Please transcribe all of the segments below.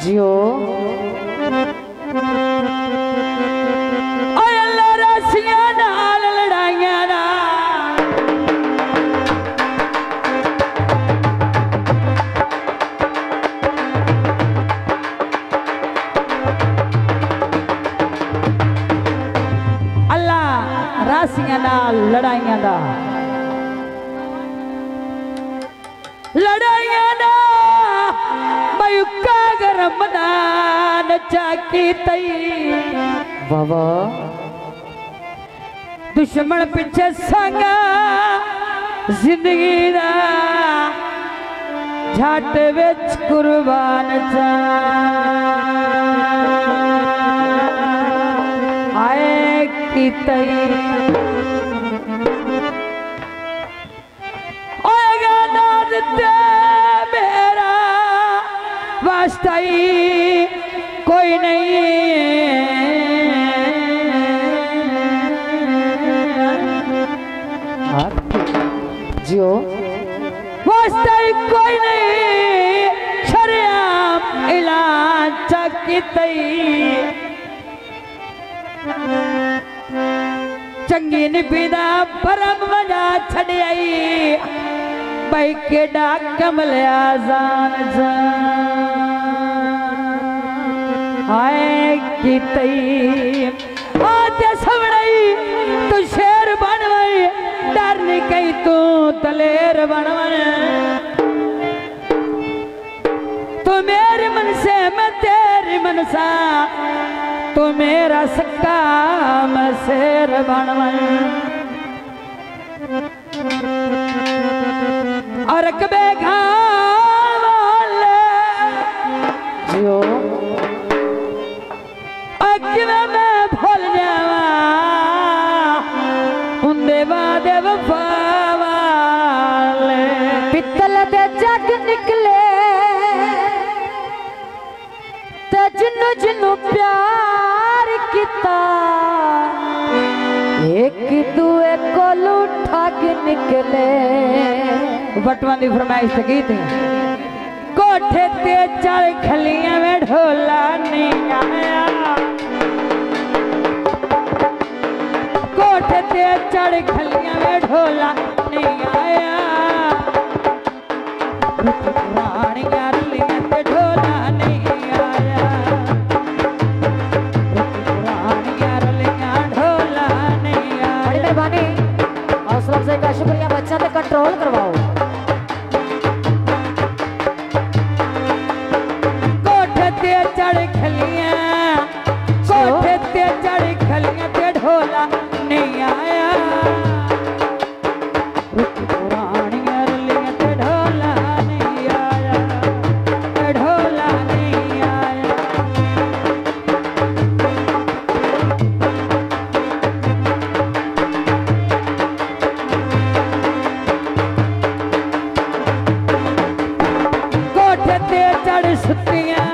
जियो अल्लाह रासियां नाल लड़ाइयां ना अल्लाह रासियां नाल लड़ाइयां दा लड़ाइयां ना मयुका गरम नान चाकी तई बाबा दुश्मन पिछे संगा जिंदगी दा झट विच कुर्बान जा आए की तई ओएगा नाद ते मेरा वास्ता ही कोई नहीं जियो वास्ता ही कोई नहीं शरियाम इलाज चकी तई चंगी निपीदा परम मजा छड़ आई भाई केड़ा कमल आजान जा हाय की तई आते सवड़ई तू शेर बनवई डर नहीं कहीं तू दलेर बनवई तू मेरे मन से मैं तेरी मनसा तू मेरा सक्का मैं शेर बनवई और कबे घाल वाले जियो अक्वे मैं भूल जावा उन्दे वादे वफा वाले पित्तल दे जग निकले ते जिन्नू जिन्नू प्यार किता एक दुए को ठग निकले बटवां दी फरमाइश की थी कोठे ते चढ़ खलियां में ढोला नहीं आया कोठे ते चढ़ खलियां में ढोला नहीं आया पुरानियां रलियां ते ढोला नहीं आया पुरानियां रलियां ढोला नहीं आया। बड़ी मेहरबानी हौसला अफजाई का शुक्रिया बच्चा पे कंट्रोल करवाओ कोठे ते चढ़ खलियां कोठे ते चढ़ खलियां ते ढोला नहीं आया पुरानियां रलियां ते ढोला नहीं आया ते ढोला नहीं आया। कोठे ते चढ़ सुतियां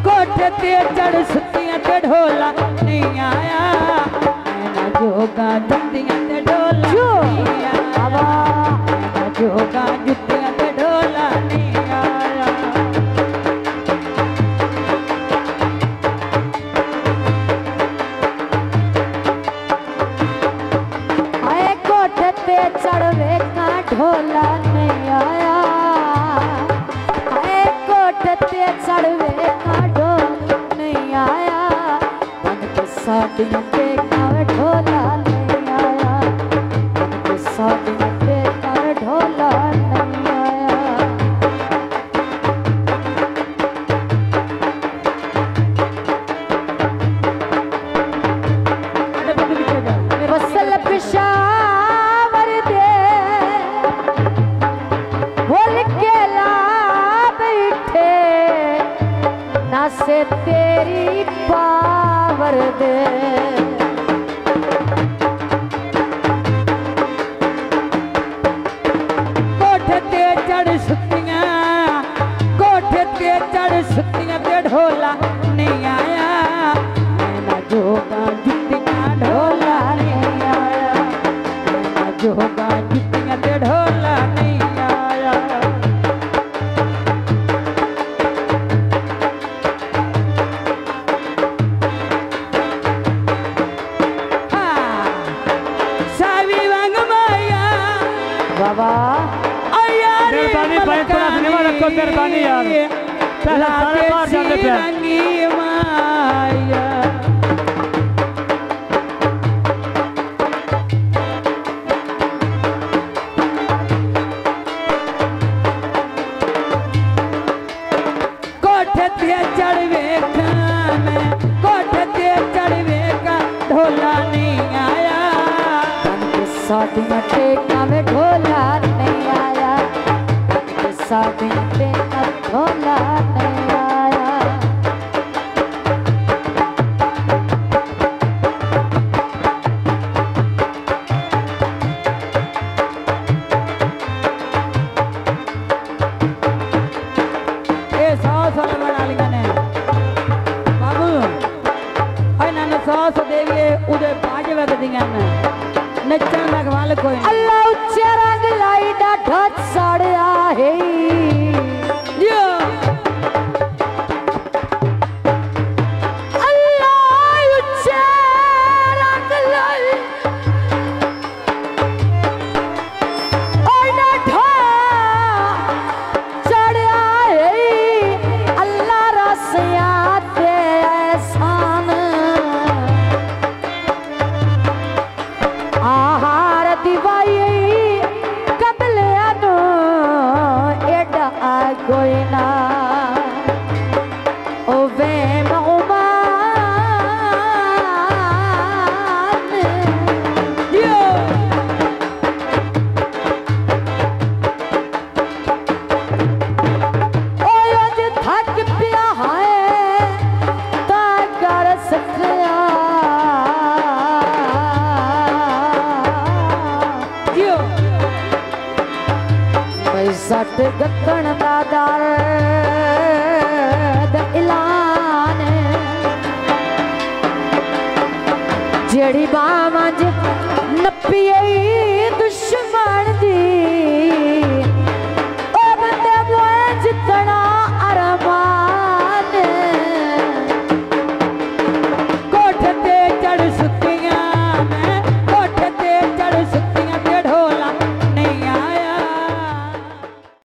कोठे ते चढ़ सुतियां ते ढोला नहीं आया मैना जोगा जुतियां ते ढोला नहीं आया मैना जोगा जुतियां ते ढोला नहीं आया। आए कोठे पे चढ़वे का ढोला नहीं आया आए कोठे पे चढ़वे का ढोला नहीं आया बन के साडियां पे का ढोला नहीं आया बन के साडियां पे का ढोला नहीं आया। फसल पिशावर दे भूल के ला बैठे ना से तेरी पावर दे कोठे ते चढ़ सुतियां कोठे ते चढ़ सुतियां ते ढोला नहीं आया मैना जोगा जुतियां ढोला नहीं आया मैना जोगा जुतियां ते ढोला नहीं आया। बिल्कुल मेहरबानी यार पहले सारे बाहर जाते पे रंगी माया कोठे ते चढ़वे खाने कोठे ते चढ़वे का ढोला नहीं आया साड़ियाँ टेका में ढोला नहीं आया साड़ियाँ टेका में ढोला नहीं आया ये 100 बना लिया ने बाबू इन्होंने 100 देवी उधर 5 वक्त दिया ने नचन लगवाल कोई अल्लाह उच्चे रंग लाई डाठा साड़िया है यो अल्लाह उच्चे रंग लाई और डाठा चढ़िया है अल्लाह रसिया ते एहसान आहार दिवाई कबलियानो एडा कोई ना ओ वे मऊमान यो ओ अज थक पिया है ता कर सकिया यो सट गकण दा दर्द ऐलान जेड़ी बांझ नप्पी दुश्मन दी